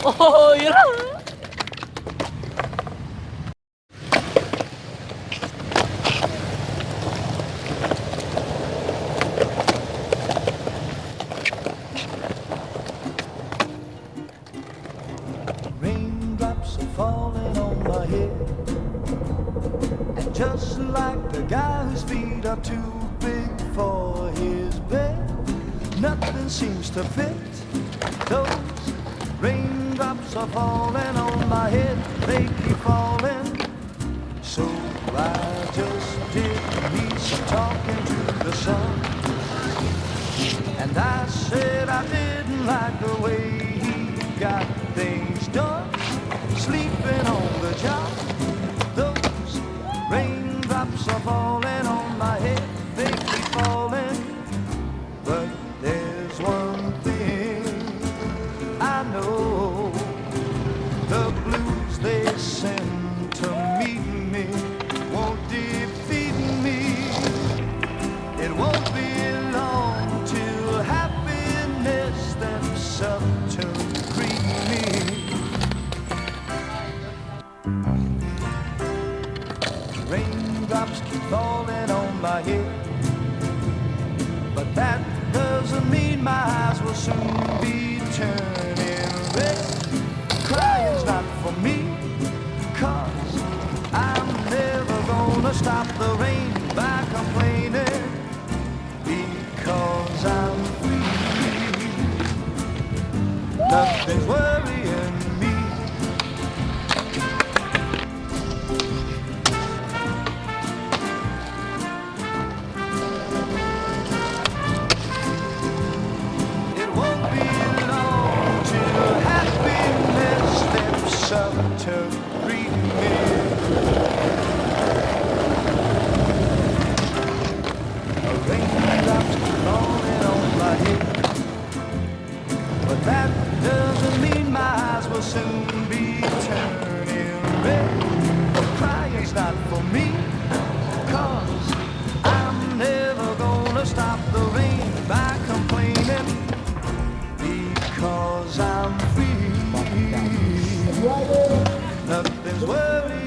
Oh, yun lang. Raindrops are falling on my head, and just like the guy whose feet are too big for his bed, nothing seems to fit. Those raindrops are falling on my head, they keep falling. So I just did me some talking to the sun, and I said I didn't like the way he got things done, sleeping on the job. Those raindrops are falling on my head, they keep falling. But there's one thing I know, the blues they send to meet me won't defeat me. It won't be long till happiness steps up to greet me. Raindrops keep falling on my head, but that doesn't mean my eyes will soon be turning red. Crying's not for me, 'cause I'm never gonna stop the rain by complaining, because I'm free. Nothing's worrying me. It won't be long till happiness steps up to greet me. Raindrops falling on my head, but that doesn't mean my eyes will soon be turning red. Crying's not for me, 'cause I'm never gonna stop the rain by complaining, because I'm free. Nothing's worrying